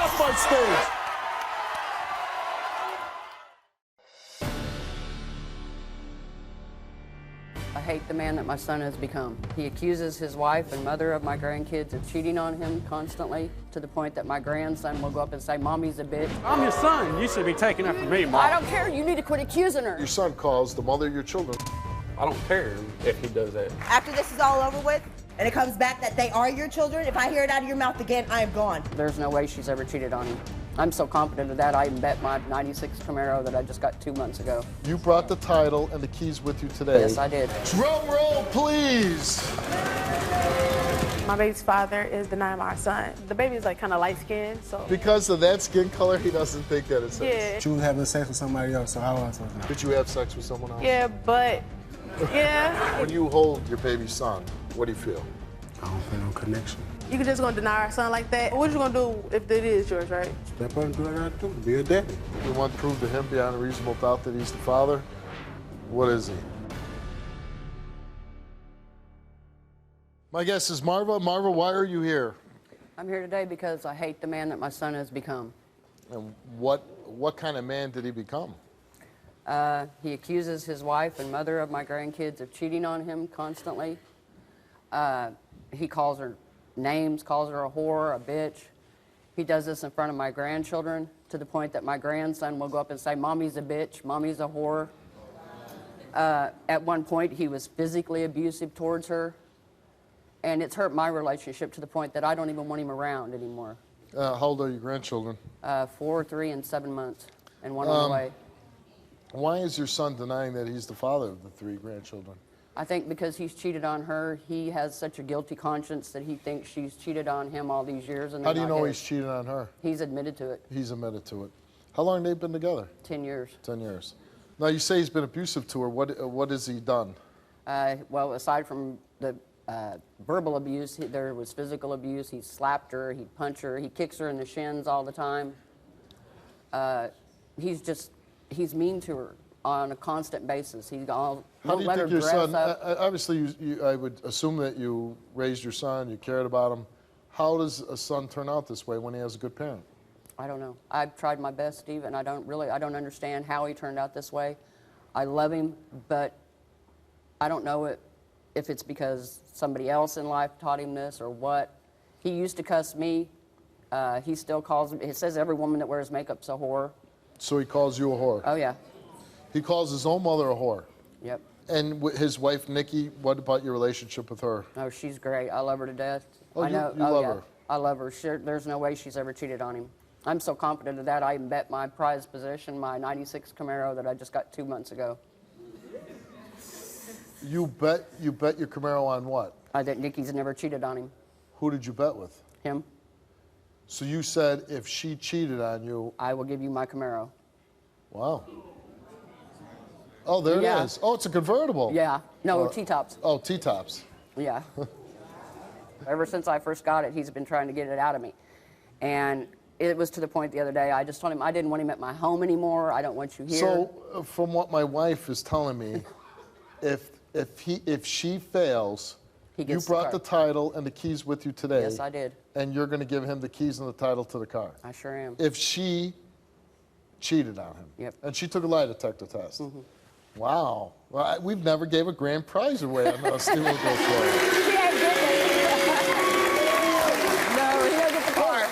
off my stage. I hate the man that my son has become. He accuses his wife and mother of my grandkids of cheating on him constantly, to the point that my grandson will go up and say, "Mommy's a bitch." I'm your son. You should be taking up for me, Mom. I don't care. You need to quit accusing her. Your son calls the mother of your children. I don't care if he does that. After this is all over with, and it comes back that they are your children, if I hear it out of your mouth again, I am gone. There's no way she's ever cheated on him. I'm so confident of that, I even bet my '96 Camaro that I just got 2 months ago. You brought the title and the keys with you today. Yes, I did. Drum roll, please. My baby's father is denying our son. The baby is like kind of light-skinned, so. Because of that skin color, he doesn't think that it's his. Yeah. She was having sex with somebody else, so how am I supposed to know? Did you have sex with someone else? Yeah, but, yeah. When you hold your baby's son, what do you feel? I don't feel no connection. You could just gonna deny our son like that? What you gonna do if it is yours, right? Step up and do what I gotta do, be a daddy. You want to prove to him beyond a reasonable doubt that he's the father? What is he? My guess is Marva. Marva, why are you here? I'm here today because I hate the man that my son has become. And what kind of man did he become? He accuses his wife and mother of my grandkids of cheating on him constantly. He calls her names, calls her a whore, a bitch. He does this in front of my grandchildren, to the point that my grandson will go up and say, "Mommy's a bitch, Mommy's a whore." At one point, he was physically abusive towards her, and it's hurt my relationship to the point that I don't even want him around anymore. How old are your grandchildren? 4, 3, and 7 months, and one on the way. Why is your son denying that he's the father of the 3 grandchildren? I think because he's cheated on her, he has such a guilty conscience that he thinks she's cheated on him all these years. And how do you know he's cheated on her? He's admitted to it. He's admitted to it. How long have they been together? 10 years. 10 years. Now, you say he's been abusive to her. What has he done? Well, aside from the verbal abuse, there was physical abuse. He slapped her, he'd punch her, he kicks her in the shins all the time. He's mean to her on a constant basis. How do you think your son, obviously I would assume that you raised your son, you cared about him. How does a son turn out this way when he has a good parent? I don't know. I've tried my best, Steve, and I don't understand how he turned out this way. I love him, but I don't know if it's because somebody else in life taught him this or what. He used to cuss me. He still calls me. He says every woman that wears makeup's a whore. So he calls you a whore? Oh, yeah. He calls his own mother a whore? Yep. And his wife, Nikki, what about your relationship with her? Oh, she's great. I love her to death. Oh, I know. You love her? I love her. There's no way she's ever cheated on him. I'm so confident of that, I even bet my prized possession, my '96 Camaro that I just got 2 months ago. You bet your Camaro on what? That Nikki's never cheated on him. Who did you bet with? Him. So you said if she cheated on you... I will give you my Camaro. Wow. Oh, there it is. Oh, it's a convertible. Yeah. No, T-tops. Oh, T-tops. Yeah. Ever since I first got it, he's been trying to get it out of me. And it was to the point the other day, I just told him I didn't want him at my home anymore. I don't want you here. So, from what my wife is telling me, if she fails, you brought the title and the keys with you today. Yes, I did. And you're going to give him the keys and the title to the car. I sure am. If she cheated on him. Yep. And she took a lie detector test. Mm-hmm. Wow. Well, we've never gave a grand prize away on the Steve Wilkos show. She ain't getting it. No, he don't get the car.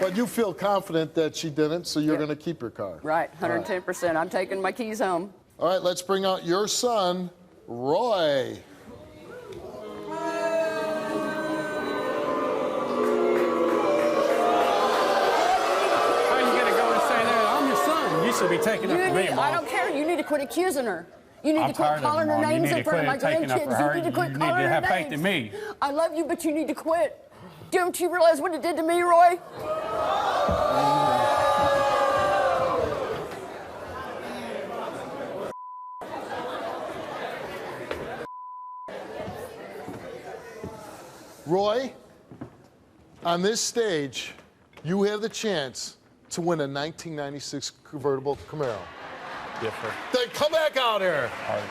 But you feel confident that she didn't, so you're going to keep your car. Right, 110%. I'm taking my keys home. All right, let's bring out your son, Roy. You should be taking up for me, Mom. I don't care. You need to quit accusing her. You need to quit tired of calling it, her Mom. names You need in to front of my quit taking up for her. grandkids. You need to quit calling her You need to have names. faith in me. I love you, but you need to quit. Don't you realize what it did to me, Roy? Roy, on this stage, you have the chance to win a 1996 convertible Camaro. Yes, sir. Then come back out here. All right.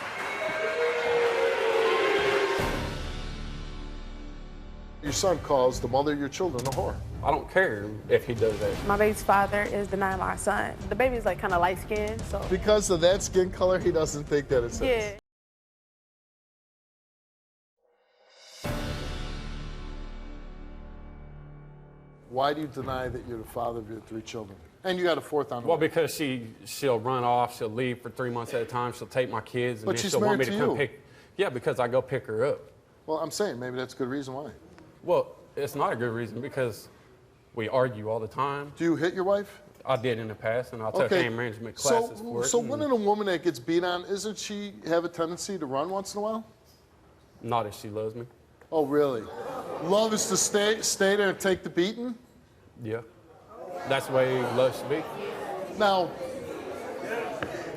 Your son calls the mother of your children a whore. I don't care if he does that. My baby's father is denying my son. The baby's like kind of light skinned, so. Because of that skin color, he doesn't think that it's his. Yeah. Why do you deny that you're the father of your 3 children? And you got a 4th on the Well, way. because she'll run off, she'll leave for 3 months at a time, she'll take my kids, and But then she's she'll want me married to to come you. pick. Yeah, because I go pick her up. Well, I'm saying maybe that's a good reason why. Well, it's not a good reason because we argue all the time. Do you hit your wife? I did in the past, and I took anger management classes for it. So when a woman that gets beat on, isn't she have a tendency to run once in a while? Not if she loves me. Oh, really? Love is to stay there and take the beating? Yeah. That's the way love should be. Now,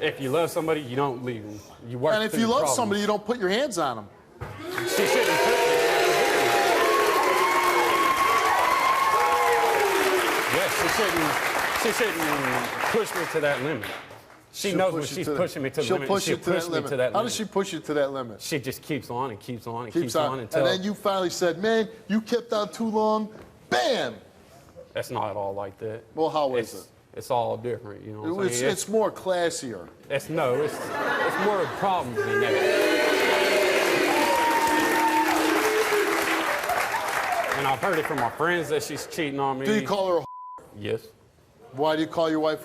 If you love somebody, you don't leave them. You work and if through you the love problems. somebody, you don't put your hands on them. She shouldn't put me. Yes, she shouldn't push me to that limit. She knows when she's pushing me to the limit. She'll push me to that limit. How does she? she push you to that limit? She just keeps on and keeps on and keeps on until. And then you finally said, man, you kept on too long. Bam! That's not all like that. Well, how is it? It's all different, you know what I'm saying? It's more classier. It's more problems than that. And I've heard it from my friends that she's cheating on me. Do you call her a Yes. Why do you call your wife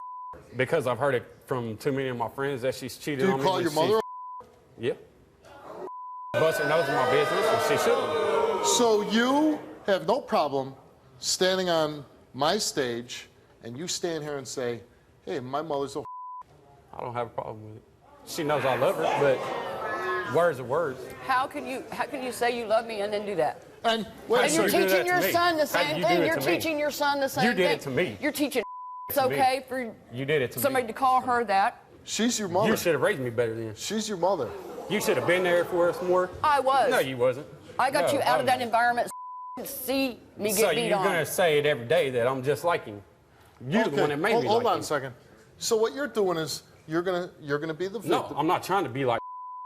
Because I've heard it from too many of my friends that she's cheated Do you on me. call your mother Yeah. Buster knows my business, and she shouldn't. So you have no problem standing on my stage and you stand here and say, hey, my mother's a I don't have a problem with it. She knows I love her, but words are words. How can you say you love me and then do that? And And you you're do that teaching to your me? son the How same do you do thing. it You're to me? teaching your son the same thing. You did it to me. You're teaching it's To me. okay for You did it to somebody me. to call her that. she's your mother. You should have raised me better then. She's your mother. You should have been there for us more. I was. No, you wasn't. I got No, you out of that wasn't. environment to see me So get beat you're on. gonna say it every day that I'm just like you. You're the one that made me Hold like on you. a second. So what you're doing is you're gonna be the victim. No, I'm not trying to be like.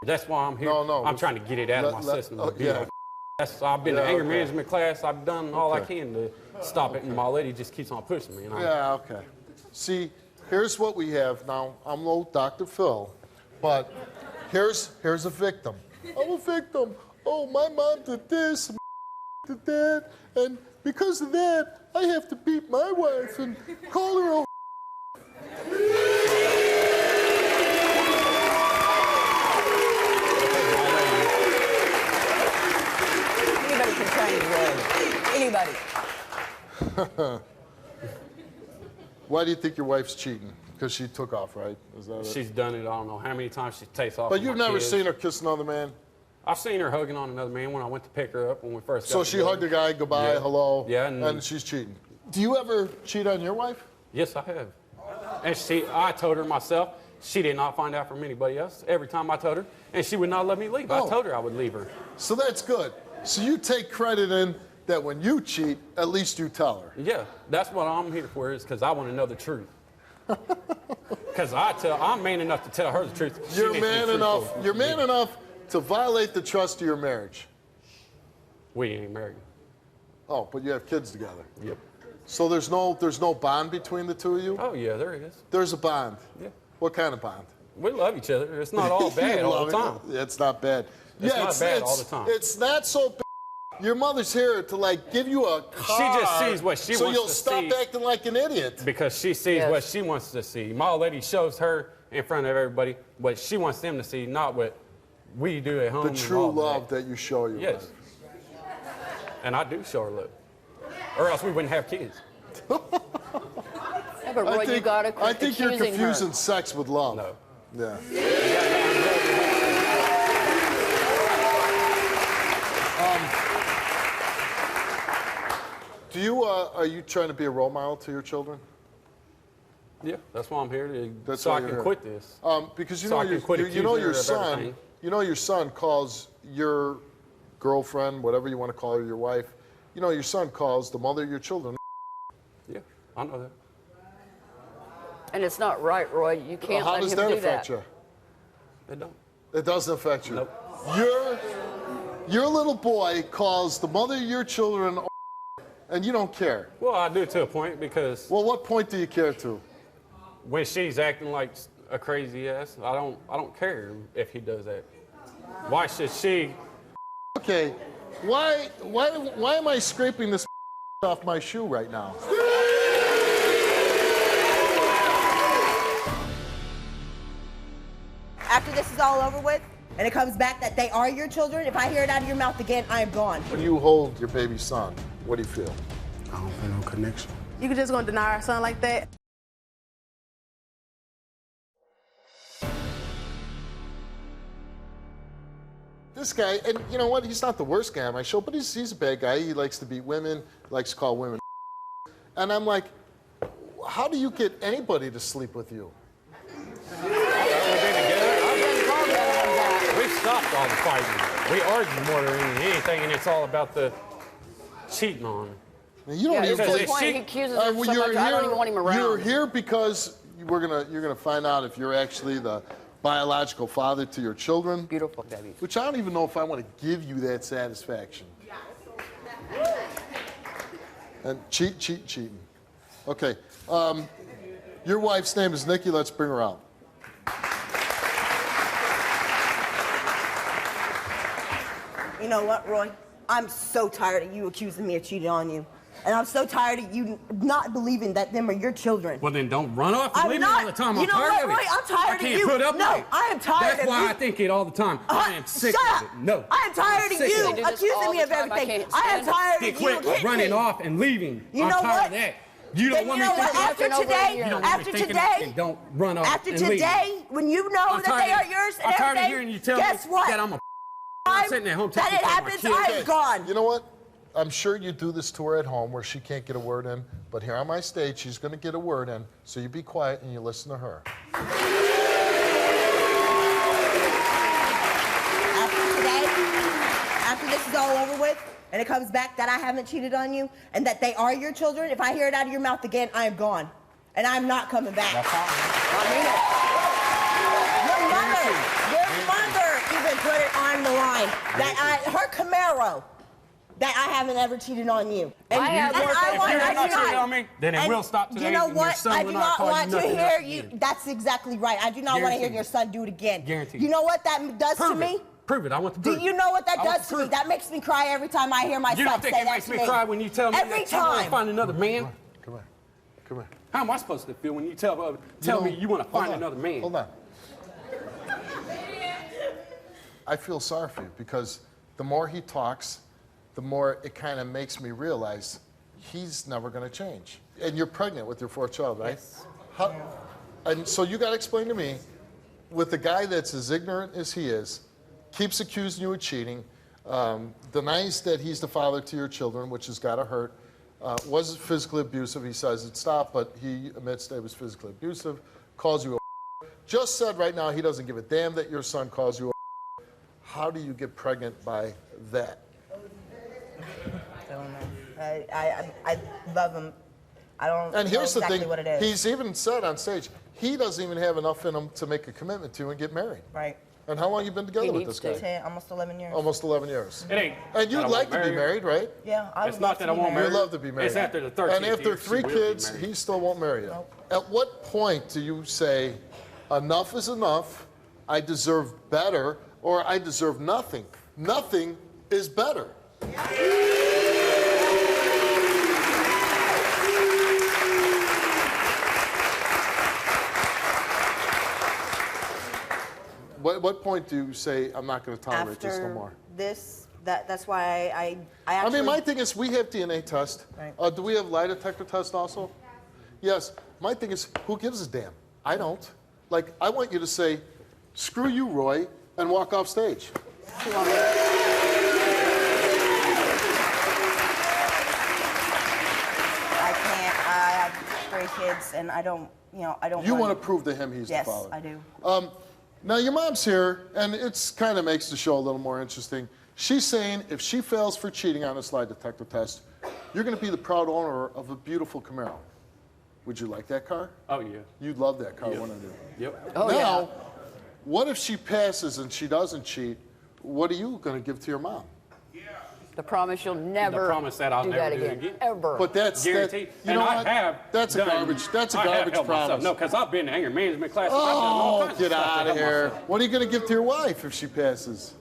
That's why I'm here. No. I'm trying to get it out of my system. To be yeah. like, I've been to anger okay. management class. I've done all I Okay. can to stop it, and my lady just keeps on pushing me. And Yeah, okay. See, here's what we have now. I'm no Dr. Phil, but here's a victim. I'm a victim. Oh, my mom did this, did that, and because of that, I have to beat my wife and call her a Anybody can change words. Anybody. Why do you think your wife's cheating? Because she took off, right? Is that it? she's done it. I don't know how many times she takes off. But with you've my never kids. seen her kiss another man? I've seen her hugging on another man when I went to pick her up when we first got So she together. hugged a guy, goodbye, Yeah. hello, Yeah, and she's cheating. Do you ever cheat on your wife? Yes, I have. And I told her myself. She did not find out from anybody else. Every time I told her, and she would not let me leave. Oh. I told her I would leave her. So that's good. So you take credit in that when you cheat, at least you tell her. Yeah, that's what I'm here for, is because I want to know the truth. Because I'm man enough to tell her the truth. She You're needs to be man enough. truthful. You're man enough to violate the trust of your marriage. We ain't married. Oh, but you have kids together. Yep. So there's no bond between the two of you? Oh, yeah, there is. There's a bond. Yeah. What kind of bond? We love each other. It's not all bad You all love the it. time. It's not bad. It's not bad all the time. It's not so bad. Your mother's here to like give you a car. She just sees what she so wants you'll to stop see. acting like an idiot. Because she sees Yes. what she wants to see. My lady shows her in front of everybody what she wants them to see, not what we do at home. The and true all love that. that you show your Yes. wife. And I do show her love. Or else we wouldn't have kids. Yeah, but Roy, you gotta quit I think you're accusing her. confusing sex with love. No. Yeah. Do you are you trying to be a role model to your children? Yeah, that's why I'm here, That's so why I you're can here. quit this. Because you So know I can quit you know accusing your her of son. everything. You know your son calls your girlfriend, whatever you want to call her, your wife. You know your son calls the mother of your children. Yeah, I know that. And it's not right, Roy. You can't How let does him that do affect that. you? They don't. It doesn't affect you. Nope. Your little boy calls the mother of your children and you don't care. Well, I do to a point because Well, what point do you care to? when she's acting like a crazy ass, I don't care if he does that. Why should she? Okay, why am I scraping this off my shoe right now? After this is all over with, and it comes back that they are your children, if I hear it out of your mouth again, I am gone. When you hold your baby son, what do you feel? I don't feel no connection. You could just gonna deny our son like that? This guy, and you know what? He's not the worst guy on my show, but he's a bad guy. He likes to beat women, likes to call women. And I'm like, how do you get anybody to sleep with you? We stopped all the fighting. We argue more than anything, and it's all about the cheating on her. You don't Yeah, even it's to the if point she- he accuses her so much, you're I don't even want him around. You're here because you're gonna find out if you're actually the biological father to your children. Beautiful, baby. Which I don't even know if I want to give you that satisfaction. And cheating. Okay. Your wife's name is Nikki. Let's bring her out. You know what, Roy? I'm so tired of you accusing me of cheating on you. And I'm so tired of you not believing that them are your children. Well, then don't run off and I'm leave not. me all the time. You I'm know tired what, of it. Roy? I'm tired I of can't you. put up No, with it. I am tired That's of why you. I think it all the time. I am sick Shut of up. it. No. I am tired I'm of sick you of it. They do this accusing all me the of time. I everything. can't I am stand it. tired He of you quit hitting running me. off and leaving. You I'm know tired what? of that. You don't Then want you me know what? thinking After over a today, year. You don't want me after thinking today, and don't run off after and leave. today, when you know I'm that they tired are yours and I'm tired of everything, hearing you tell guess me what? that I'm a Time sitting at home that taking it care of my happens, kids. I'm gone. You know what? I'm sure you do this to her at home where she can't get a word in, but here on my stage, she's going to get a word in, so you be quiet and you listen to her. After today, after this is all over with, and it comes back that I haven't cheated on you and that they are your children, if I hear it out of your mouth again, I am gone. And I'm not coming back. I mean it. Your mother even put it on the line. That her Camaro, that I haven't ever cheated on you. And I have more If you're I not do not. cheating on me, then it will stop today. You know and your what? son I will do not not call you want to nothing hear else you. again. That's exactly right. I do not want to hear Guaranteed. your son do it again. Guaranteed. You know what that does to Prove me? it. Prove it. I want to Do prove it. you know what that I want does to me? prove it. That makes me cry every time I hear my You son don't think say it that makes to me me. cry when you tell me Every that you want to time. find another man? Come here. Come here. How am I supposed to feel when you tell me you want to hold find on, another man? Hold on. I feel sorry for you because the more he talks, the more it kind of makes me realize he's never going to change. And you're pregnant with your fourth child, right? Yes. And so you got to explain to me, with a guy that's as ignorant as he is, keeps accusing you of cheating, denies that he's the father to your children, which has got to hurt, was physically abusive. He says it stopped, but he admits that it was physically abusive, calls you a just said right now he doesn't give a damn that your son calls you a How do you get pregnant by that? I don't know. I love him. I don't And know here's exactly the thing, what it is. he's even said on stage, he doesn't even have enough in him to make a commitment to and get married. Right. And how long you been together He with needs this guy? to. 10, almost 11 years. Almost 11 years. It ain't. And you'd that I like won't to be marry her. married, right? Yeah, I It's would not love that to I be won't married. You'd love to be married. It's after the 13th And after year, 3 she will be kids, married. he still won't marry you. Nope. At what point do you say, enough is enough, I deserve better, or I deserve nothing? Nothing is better. What point do you say, I'm not going to tolerate this no After more? this, that's why I I actually... mean, my thing is, we have DNA tests. Right. Do we have lie detector tests also? Yes. My thing is, who gives a damn? I don't. Like, I want you to say, screw you, Roy, and walk off stage. I can't. I have 3 kids, and I don't, I don't You want to prove to him he's Yes, the father. I do. Now, your mom's here, and it's kind of makes the show a little more interesting. She's saying if she fails for cheating on this lie detector test, you're going to be the proud owner of a beautiful Camaro. Would you like that car? Oh, yeah. You'd love that car, Yep. wouldn't you? Yep. Oh, now, yeah. what if she passes and she doesn't cheat? What are you going to give to your mom? The promise you'll never The promise that I'll do never that do it again. again. Ever. But that's Guaranteed. you And know I what? have That's a done- garbage. That's a I have garbage helped myself. promise. No, because I've been in anger management classes. I've done all Oh, kinds get of stuff to out of help here! myself. What are you gonna give to your wife if she passes?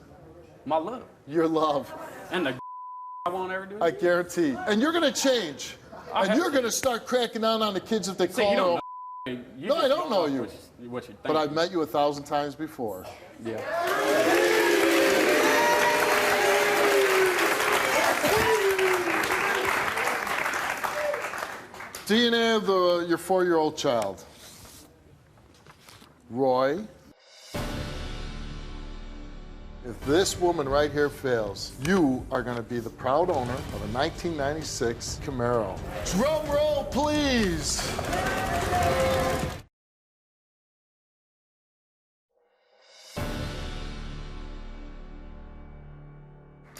My love Your love. and the I won't ever do it. I guarantee. And you're gonna change. And you're gonna start cracking down on the kids if they See, call you don't her. know. You No, just I don't know off you. What you think. But I've met you 1,000 times before. Yeah. DNA of your 4-year-old child. Roy. If this woman right here fails, you are going to be the proud owner of a 1996 Camaro. Drum roll, please.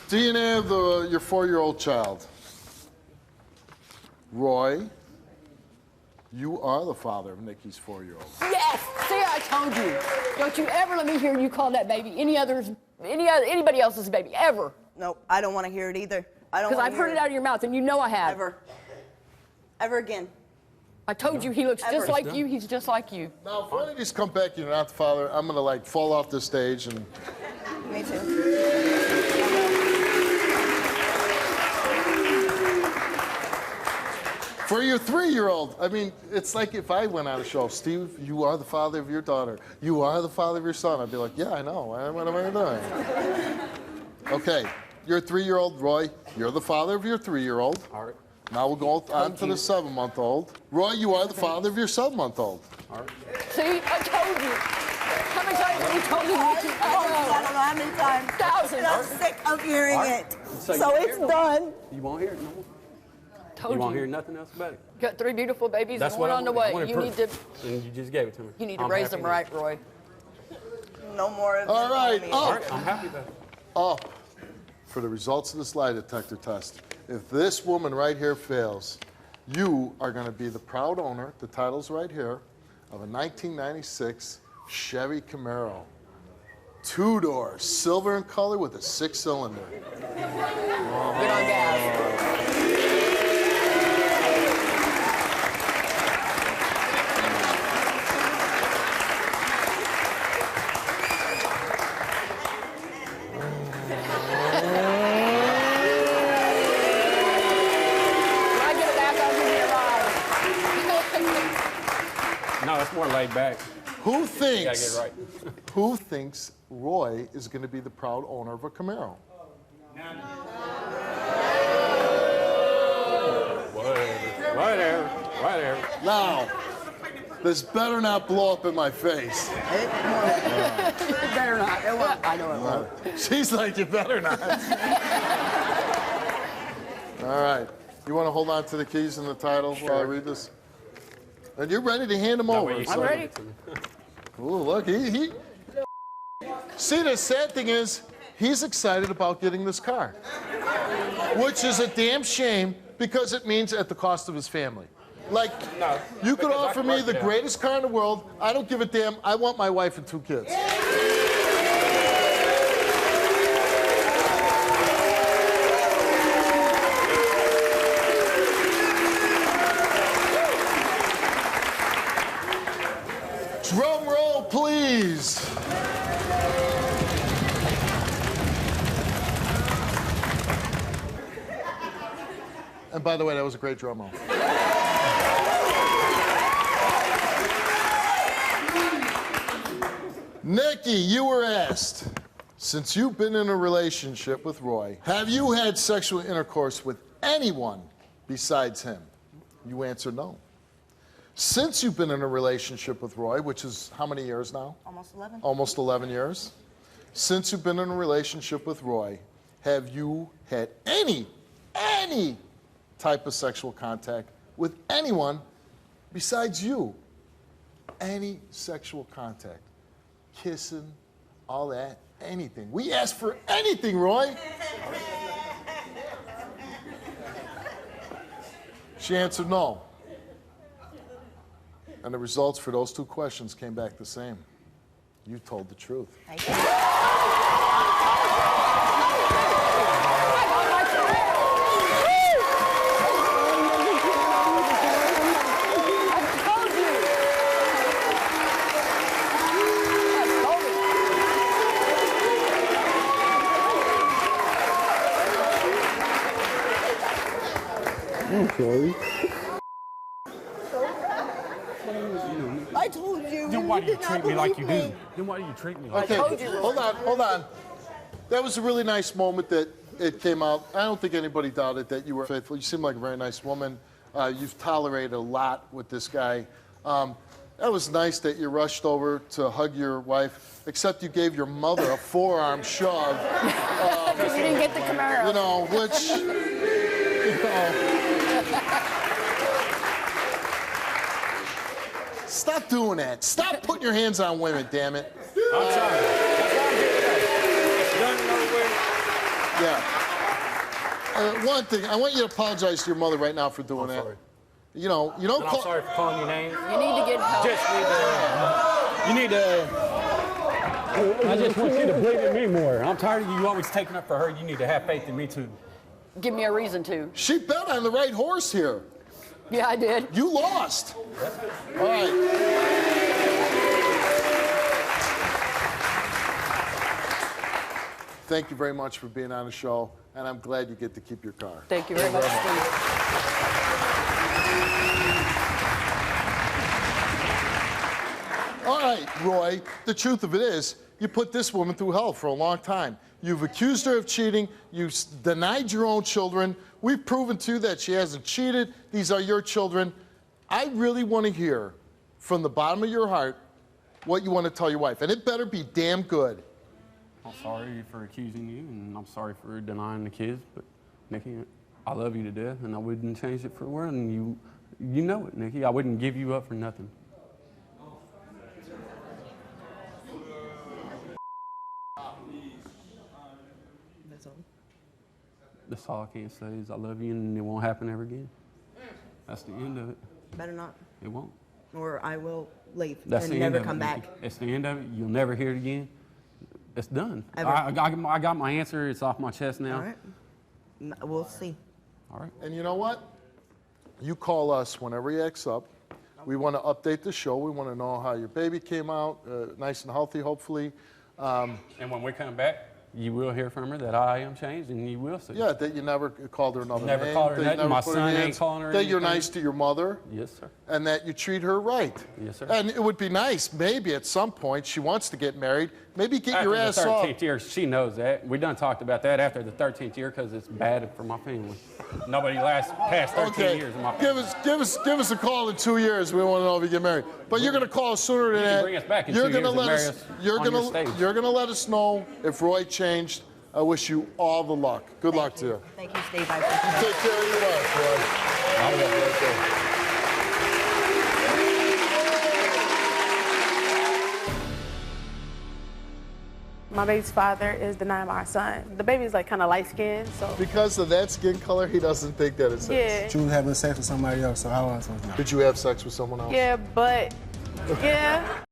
DNA of your 4-year-old child. Roy, you are the father of Nikki's 4-year-old. Yes! See, I told you. Don't you ever let me hear you call that baby anybody else's baby, ever. Nope, I don't want to hear it either. I don't. Because I've heard it out of your mouth, and you know I have. Ever again. I told you he looks just Ever. like you. He's just like you. Now, if one of these come back, you're not the father, I'm gonna like fall off the stage and. Me too. For your 3-year-old, I mean, it's like if I went on a show, Steve, you are the father of your daughter. You are the father of your son. I'd be like, yeah, I know. What am I doing? Okay, your 3-year-old, Roy, you're the father of your 3-year-old. All right. Now we'll go on to the 7-month-old. Roy, you are the father of your 7-month-old. All right. See, I told you. How many times have you told me? I I don't know how many times. know. Thousands. I'm sick of hearing it. So So you it's done. You won't hear it no more. Told You won't you. hear nothing else about it. Got 3 beautiful babies That's and what one I on the wanted. I way. wanted You need to. proof. And you just gave it to me. You need to I'm raise happy them with right, it. Roy. No more of All right, this. All right, I'm happy about it. Up for the results of this lie detector test. If this woman right here fails, you are going to be the proud owner, the title's right here, of a 1996 Chevy Camaro. 2-door, silver in color with a 6-cylinder. Good on gas. When I get it back, I'll give you a ride. No, it's more laid back. Who You gotta thinks, get it right. who thinks Roy is going to be the proud owner of a Camaro? Whatever. Now, this better not blow up in my face. It better not. It won't. I know it won't. She's like, you better not. All right. You want to hold on to the keys and the title while I read this? And you're ready to hand them That over. way you so- can ready. give it to me. Ooh, look, he. See, the sad thing is, he's excited about getting this car, which is a damn shame because it means at the cost of his family. Like, No, you could because I offer can me work the it out. greatest car in the world. I don't give a damn. I want my wife and 2 kids. Drum roll, please. And by the way, that was a great drum roll. Nikki, you were asked, since you've been in a relationship with Roy, have you had sexual intercourse with anyone besides him? You answered no. Since you've been in a relationship with Roy, which is how many years now? Almost 11. Almost 11 years. Since you've been in a relationship with Roy, have you had any type of sexual contact with anyone besides you? Any sexual contact. Kissing, all that, anything. We asked for anything, Roy. She answered no. And the results for those 2 questions came back the same. You told the truth. Thank you. I got my sorry. I told you. Then why do you did not treat me like you believe do? me. Then why do you treat me like Okay, told you. hold on. That was a really nice moment that it came out. I don't think anybody doubted that you were faithful. You seem like a very nice woman. You've tolerated a lot with this guy. That was nice that you rushed over to hug your wife, except you gave your mother a forearm shove. Because you didn't get the Camaro. You know, which, you know. Stop doing that. Stop putting your hands on women, damn it. I'm trying. That's why I'm here today. It's done and over with. Yeah. One thing, I want you to apologize to your mother right now for doing that. sorry. You know, you don't And call. I'm sorry for calling you names. You need to get help. You need to. I just want you to believe in me more. I'm tired of you always taking up for her. You need to have faith in me too. Give me a reason to. She bet on the right horse here. Yeah, I did. You lost. All right. Thank you very much for being on the show, and I'm glad you get to keep your car. Thank you very much, Steve. All right, Roy, the truth of it is, you put this woman through hell for a long time. You've accused her of cheating. You've denied your own children. We've proven to you that she hasn't cheated. These are your children. I really want to hear from the bottom of your heart what you want to tell your wife, and it better be damn good. I'm sorry for accusing you, and I'm sorry for denying the kids, but Nikki, I love you to death, and I wouldn't change it for the world, and you know it, Nikki. I wouldn't give you up for nothing. That's all I can say is I love you, and it won't happen ever again. That's the end of it. Better not, It won't. or I will leave That's and the never end of come it, back. Nikki. It's the end of it. You'll never hear it again. It's done. Ever. I got my answer. It's off my chest now. All right. We'll see. All right. And you know what? You call us whenever he acts up. We want to update the show. We want to know how your baby came out, nice and healthy, hopefully. And when we come back, you will hear from her that I am changed, and you will see. Yeah, that you never called her another Never name. called her that you nothing. never My put son ain't hands- calling her That you're anything. nice to your mother. Yes, sir. And that you treat her right. Yes, sir. And it would be nice, maybe at some point, she wants to get married, maybe get your ass After the off. 13th year, she knows that. We done talked about that after the 13th year because it's bad for my family. Nobody lasts past 13 years in my family. Give us a call in 2 years. We want to know if you get married. But you're going to call us sooner than You can that. bring us back in You're 2 gonna years and let marry us. us You're on gonna. your stage. You're going to let us know if Roy changed. I wish you all the luck. Good luck to you. Thank you, Steve. I appreciate Take care of your wife, Roy. I will right there. My baby's father is denying my son. The baby's like kind of light skinned, so Because of that skin color, he doesn't think that it's his. yeah, She was having sex with somebody else, so how am I supposed to know? Did you have sex with someone else? yeah, but yeah.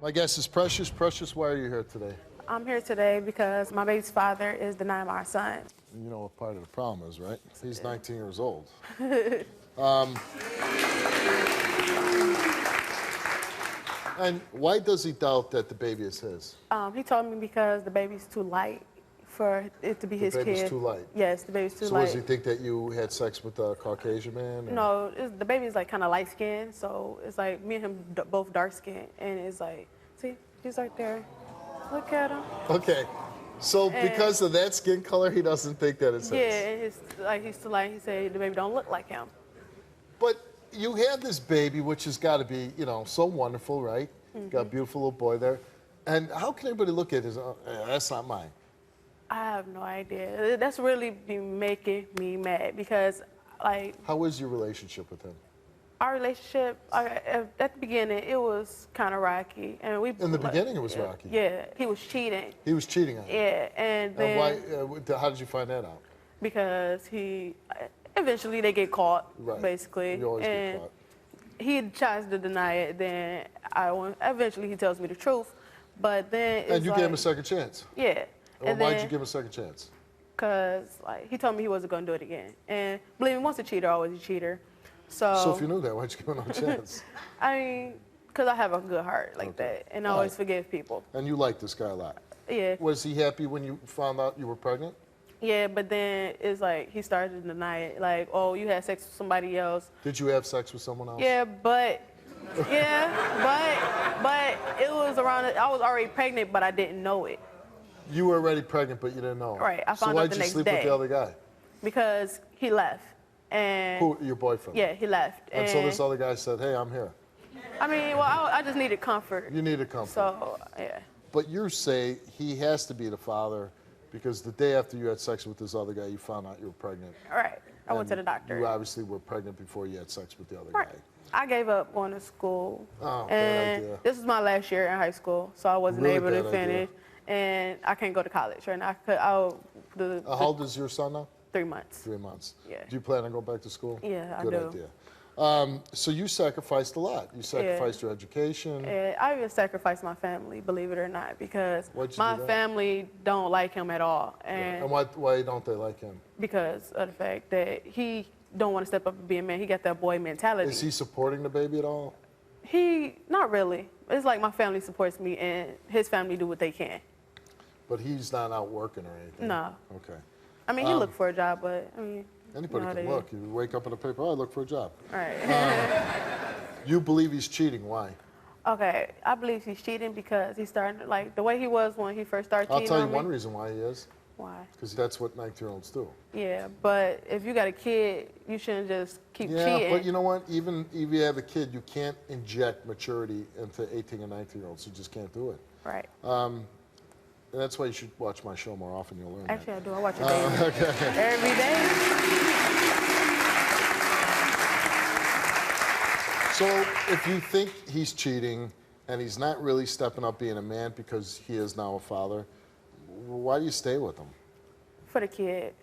My guess is Precious. Precious, why are you here today? I'm here today because my baby's father is denying my son. You know what part of the problem is, right? He's 19 years old. And why does he doubt that the baby is his? He told me because the baby's too light for it to be his baby's kid. too light? Yes, the baby's too So light. does he think that you had sex with a Caucasian man? or- No, the baby's like kind of light skinned, so it's like me and him both dark skinned, and it's like, see, he's right there. Look at him. Okay. So because of that skin color, he doesn't think that it's Yeah, his. and he's too light. He said the baby don't look like him. But you had this baby, which has got to be, you know, so wonderful, right? Got a beautiful little boy there. And how can everybody look at his, that's not mine. I have no idea. That's really been making me mad because, like, How is your relationship with him? our relationship at the beginning it was kind of rocky, and we. In the beginning, it was rocky. Yeah, he was cheating. He was cheating on you. Yeah, and then Why, how did you find that out? because he eventually they get caught, Right. basically. You always get and caught. he tries to deny it. Then eventually he tells me the truth, but then it's And you like, gave him a second chance. Yeah. Well, And why'd then- you give him a second chance? Cause like he told me he wasn't gonna do it again, and believe me, once a cheater, always a cheater. So if you knew that, why'd you give him no chance? I mean, cause I have a good heart like that, and I always forgive people. And you like this guy a lot. Yeah. Was he happy when you found out you were pregnant? Yeah, but then it's like he started to deny it. Like, oh, you had sex with somebody else. Did you have sex with someone else? Yeah, but it was around. I was already pregnant, but I didn't know it. You were already pregnant, but you didn't know. Right, I so found out the why'd you next sleep day. with the other guy? Because he left. And Who, your boyfriend? yeah, he left. And so this other guy said, hey, I'm here. I mean, well, I just needed comfort. You needed comfort. So, yeah. But you say he has to be the father because the day after you had sex with this other guy, you found out you were pregnant. All right. I went to And the doctor. You obviously were pregnant before you had sex with the other Right. guy. I gave up going to school. Oh, bad and idea. this was my last year in high school, so I wasn't Really able to bad finish. idea. And I can't go to college right now. How old is your son now? 3 months. 3 months. Yeah. Do you plan on going back to school? Yeah, I Good do. idea. So you sacrificed a lot. You sacrificed your education. And I even sacrificed my family, believe it or not, because Why'd you my do that? family don't like him at all. And why don't they like him? Because of the fact that he don't want to step up and be a man. He got that boy mentality. Is he supporting the baby at all? He, not really. It's like my family supports me and his family do what they can. But he's not out working or anything? No. Okay. I mean, he looked for a job, but I mean, Anybody you know how can they- look. You wake up in the paper, oh, I look for a job. All right. You believe he's cheating. Why? Okay, I believe he's cheating because he started, like, the way he was when he first started I'll cheating tell you on one me. reason why he is. Why? Because that's what 19-year-olds do. Yeah, but if you got a kid, you shouldn't just keep Yeah, cheating. but you know what? Even if you have a kid, you can't inject maturity into 18 and 19-year-olds. You just can't do it. Right. And that's why you should watch my show more often. You'll learn Actually, that. I do. I watch it daily. Every day. So if you think he's cheating and he's not really stepping up being a man because he is now a father, why do you stay with him? For the kid.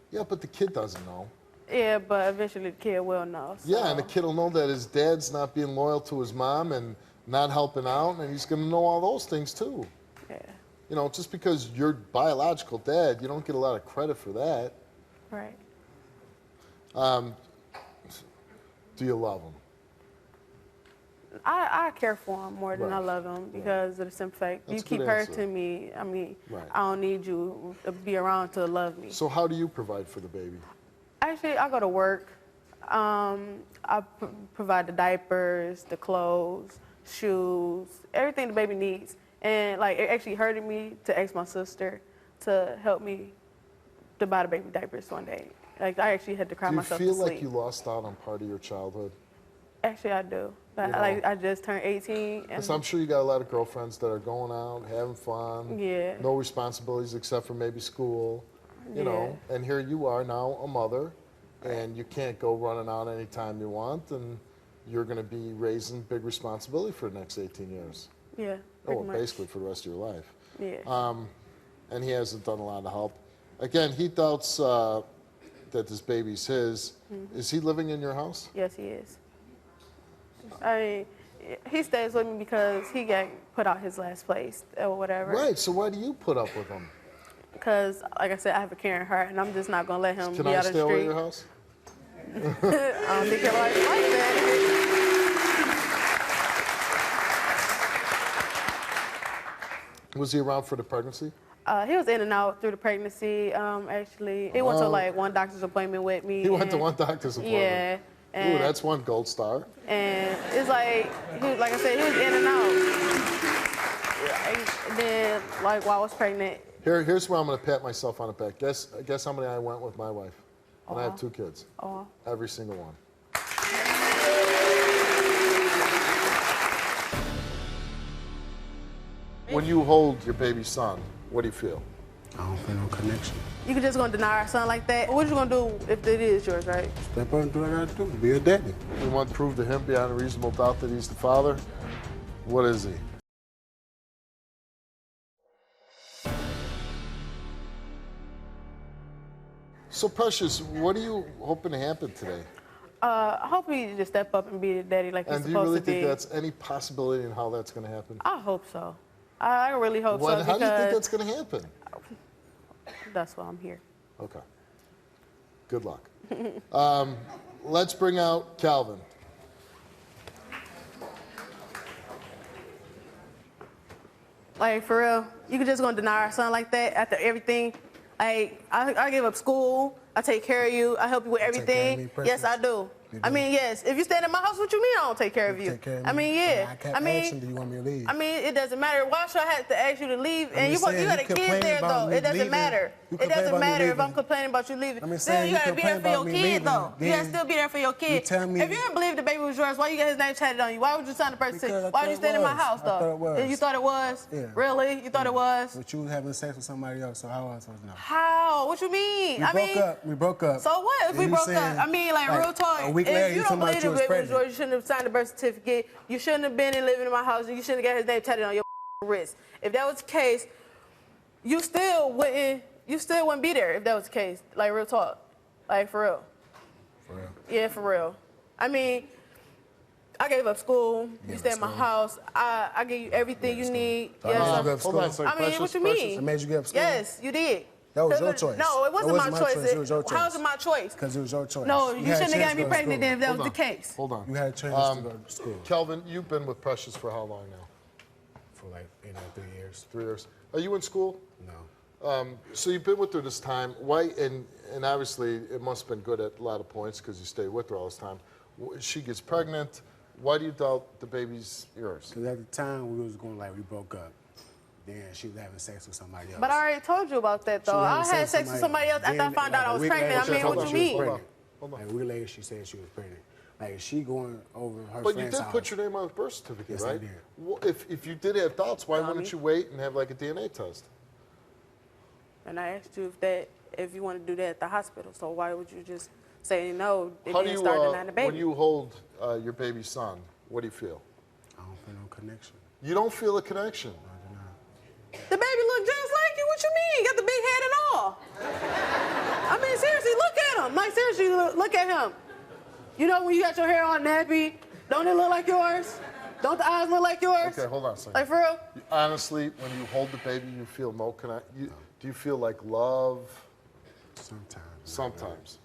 Yeah, but the kid doesn't know. Yeah, but eventually the kid will know. So. Yeah, and the kid will know that his dad's not being loyal to his mom and not helping out, and he's going to know all those things too. Yeah. You know, just because you're biological dad, you don't get a lot of credit for that. Right. Do you love him? I care for him more than I Right. love him because of the simple fact That's you a keep good answer. hurting me. I mean, Right. I don't need you to be around to love me. So how do you provide for the baby? Actually, I go to work. I provide the diapers, the clothes, shoes, everything the baby needs. And like it actually hurted me to ask my sister to help me to buy the baby diapers one day. Like I actually had to cry Do you myself feel to sleep. like you lost out on part of your childhood? Actually, I do. But You know? like I just turned 18, Because and I'm sure you got a lot of girlfriends that are going out, having fun, Yeah. no responsibilities except for maybe school, you know. And here you are now a mother, and you can't go running out anytime you want, and you're going to be raising big responsibility for the next 18 years. yeah, Oh, pretty well, much. basically for the rest of your life. Yeah. And he hasn't done a lot to help. Again, he doubts that this baby's his. Mm-hmm. Is he living in your house? Yes, he is. I mean, he stays with me because he got put out his last place or whatever. Right, so why do you put up with him? Because, like I said, I have a caring heart, and I'm just not gonna let him Can be I out of stay the over at street. your house? I don't think your life like that. Was he around for the pregnancy? He was in and out through the pregnancy. Actually, he went to like one doctor's appointment with me. He went to and- one doctor's appointment. Yeah. Ooh, And, that's one gold star. and it's like, like I said, he was in and out. And then, like while I was pregnant, Here's where I'm going to pat myself on the back. Guess how many I went with my wife? And I have 2 kids. oh, Every single one. When you hold your baby son, what do you feel? I don't feel no connection. you could just gonna deny our son like that. What you gonna do if it is yours, right? Step up and do what I gotta do. Be a daddy. You want to prove to him beyond a reasonable doubt that he's the father? What is he? So, Precious, what are you hoping to happen today? I hope he just step up and be the daddy like he's And do you supposed really to be. think that's any possibility in how that's going to happen? I hope so. I really hope so How because do you think that's going to happen? that's why I'm here. Okay. Good luck. Let's bring out Kelvin. Like, for real, you could just gonna deny our son like that after everything? Like, I give up school, I take care of you, I help you with everything. Yes, I do. I mean, yes. If you stand in my house, what you mean I don't take care of you? Take care of I mean, yeah. I kept asking, do you want me to leave? I mean, it doesn't matter. Why should I have to ask you to leave? And you got a kid there, though. It doesn't matter. It doesn't matter if I'm complaining about you leaving. Still, you gotta be there for your kid, though. You gotta still be there for your kid. If you didn't believe the baby was yours, why you got his name tatted on you? Why would you sign the birth certificate? Why would you stand in my house, though? I thought it was. You thought it was? Yeah. Really? You thought it was? But you having sex with somebody else, so how was I supposed to know? How? What you mean? We broke up. So what if we broke up? I mean, like real talk. A week later, you told me the baby was yours, you shouldn't have signed the birth certificate. You shouldn't have been living in my house. You shouldn't have got his name tatted on your wrist. If that was the case, you still wouldn't be there if that was the case. Like, real talk. Like, for real. For real? Yeah, for real. I mean, I gave up school. You stay in my house. I give you everything you need. Yes. Hold on a second. I mean, what you mean? I made you give up school? Yes, you did. That was your choice. No, it wasn't my choice. It was your choice. How is it my choice? Because it was your choice. No, you shouldn't have got me pregnant then if that was the case. Hold on. You had a chance to go to school. Kelvin, you've been with Precious for how long now? For like, 3 years. 3 years. Are you in school? No. So you've been with her this time. Why? And obviously it must have been good at a lot of points because you stayed with her all this time. She gets pregnant. Why do you doubt the baby's yours? Because at the time we was going like we broke up. Then she was having sex with somebody else. But I already told you about that, though. I had sex with somebody else after I found out I was pregnant. I mean, what you mean? Hold on. Like a week later, she said she was pregnant. Like, she going over her But friend's you did house. put your name on the birth certificate, Yes, right? I did. Well, if you did have doubts, why wouldn't you wait and have like a DNA test? And I asked you if you want to do that at the hospital. So why would you just say no? How do you, start denying the baby. when you hold your baby's son, what do you feel? I don't feel no connection. You don't feel a connection. The baby look just like you. What you mean? Got the big head and all. I mean, seriously, look at him. Like, seriously, look at him. You know when you got your hair all nappy, don't it look like yours? Don't the eyes look like yours? Okay, hold on a second. Like, for real? Honestly, when you hold the baby, you feel no connection. Do you feel like love? Sometimes. Sometimes.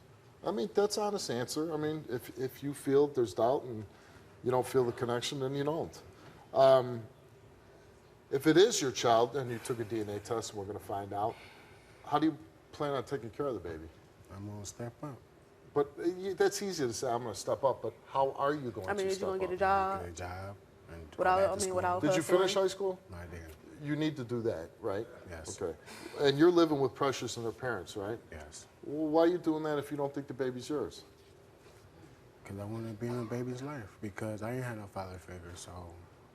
I mean, that's an honest answer. I mean, if you feel there's doubt and you don't feel the connection, then you don't. If it is your child and you took a DNA test and we're going to find out, how do you plan on taking care of the baby? I'm going to step up. But that's easy to say, I'm going to step up, but how are you going to step up? I mean, is you going to get a job? Get a job. And Without Did you finish hustling? high school? No, I didn't. You need to do that, right? Yes. Okay. And you're living with Precious and her parents, right? Yes. Well, why are you doing that if you don't think the baby's yours? Because I want to be in the baby's life. Because I ain't had no father figure, so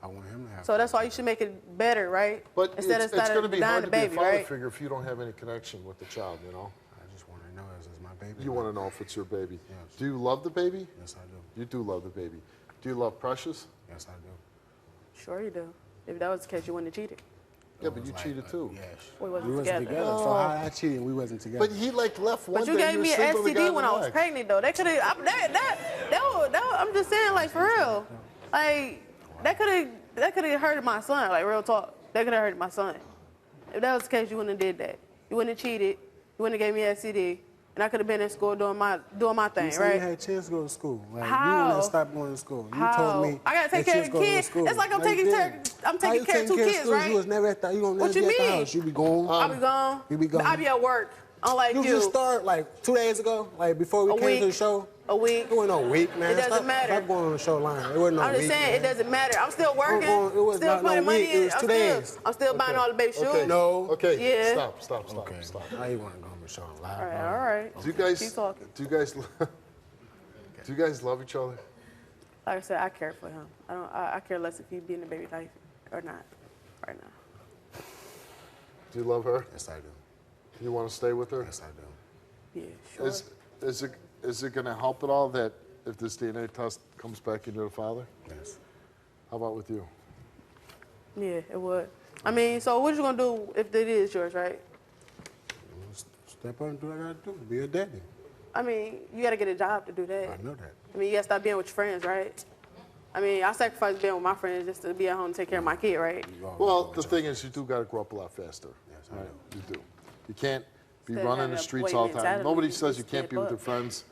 I want him to have. So that's why you should make it better, right? But Instead it's of going to be hard the to be a baby, father right? figure if you don't have any connection with the child, you know? I just want to know is my baby. You want to know if it's your baby. Yes. Do you love the baby? Yes, I do. You do love the baby. Do you love Precious? Yes, I do. Sure you do. If that was the case, you wouldn't have cheated. Yeah, but you cheated too. Yes. We wasn't wasn't together. So how I cheated and we wasn't together. But he like left one But day. you gave were me an sleeping with the guy STD in when the I was next. pregnant, though. That could have. I'm just saying, like, for real. Like, that could have hurted my son. Like, real talk. That could have hurted my son. If that was the case, you wouldn't have did that. You wouldn't have cheated. You wouldn't have gave me an STD. And I could have been in school doing my thing, you right? You had a chance to go to school. Like, How? You wouldn't stop going to school. You How? told me I gotta take that care you of was kids. going to school. It's like I'm No, you taking care didn't. I'm taking care of two kids, school? right? You was never at the, you don't What never you be at the mean? house. You be gone. I'll be gone. You be gone. I be at work. Unlike you. You just start like 2 days ago, like before we A came week. to the show. A week. It wasn't no week, man. It doesn't stop, matter. Stop going on the show line. It wasn't no I'm week. just saying, man. it doesn't matter. I'm still working. It was still not no putting money week. in. It was 2 days. I'm still buying all the baby shoes. Okay. No. Okay. Yeah. Stop. Okay. Now you want to go on the show live. All right. Do you guys? Keep talking. Do you guys love each other? Like I said, I care for him. I care less if he be in the baby life or not right now. Do you love her? Yes, I do. You want to stay with her? Yes, I do. Yeah, sure. Is it going to help at all that if this DNA test comes back and you're the father? Yes. How about with you? Yeah, it would. I mean, so what you gonna do if it is yours, right? Step up and do what I gotta do. Be a daddy. I mean, you gotta get a job to do that. I know that. I mean, you gotta stop being with your friends, right? I mean, I sacrifice being with my friends just to be at home and take care of my kid, right? Well, the thing is, you do got to grow up a lot faster. Yes, I right? do. You do. You can't be Instead of running having the a streets boy all the time. mentality, Nobody you says you just can't step be with up. your friends.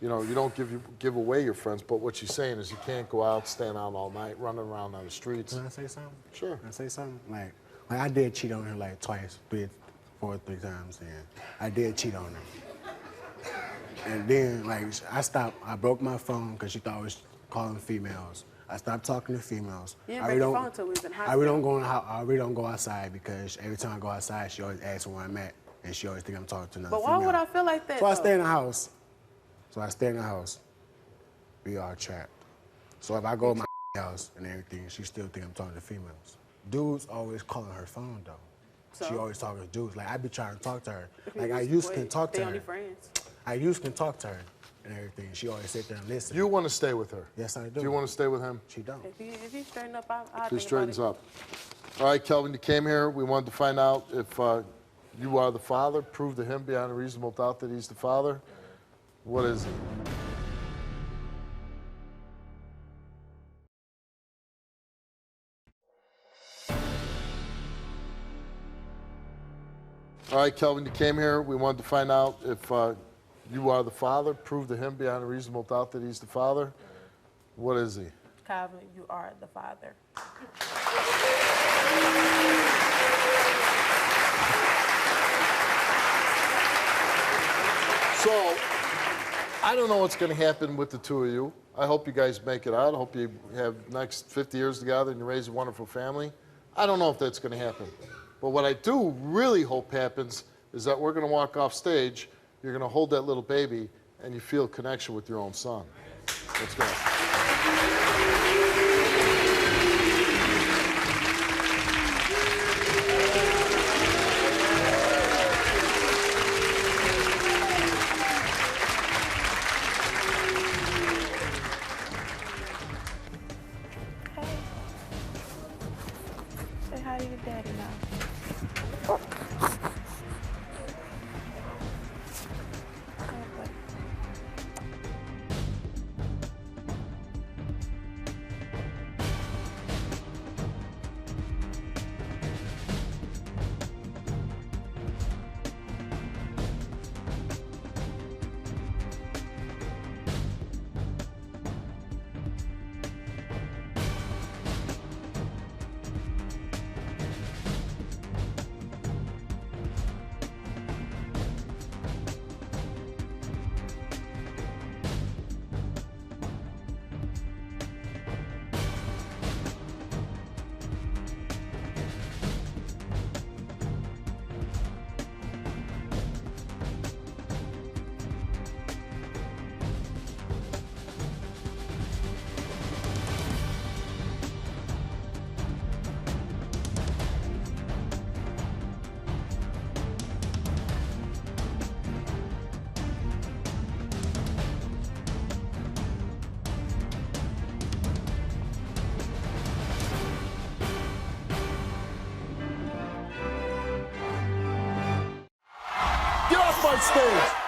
You know, you don't give away your friends, but what she's saying is you can't go out, stand out all night, running around on the streets. Can I say something? Sure. Can I say something? Like, Like, I did cheat on her like twice, three times, and I did cheat on her. And then, like, I broke my phone because she thought I was calling females. I stopped talking to females. You didn't break your phone until we was in high school. I really don't go outside because every time I go outside, she always asks where I'm at, and she always think I'm talking to another female. But why would I feel like that, So I though? stay in the house. We are trapped. So if I go to my house and everything, she still think I'm talking to females. Dudes always calling her phone, though. So? She always talking to dudes. Like, I be trying to talk to her. If Like, you I just used to wait, talk to they her. only friends. I used to talk to her and everything. She always sit there and listen. You want to stay with her? Yes, I do. Do you want to stay with him? She don't. If you straighten up, I'll He think straightens about it. up. All right, Kelvin, you came here. We wanted to find out if you are the father. Prove to him beyond a reasonable doubt that he's the father. What is he? All right, Kelvin, you came here. We wanted to find out if you are the father. Prove to him beyond a reasonable doubt that he's the father. What is he? Kelvin, you are the father. So, I don't know what's going to happen with the two of you. I hope you guys make it out. I hope you have next 50 years together and you raise a wonderful family. I don't know if that's going to happen. But what I do really hope happens is that we're going to walk off stage, you're going to hold that little baby, and you feel a connection with your own son. Let's go. Say hi to your daddy now. Get off my stage!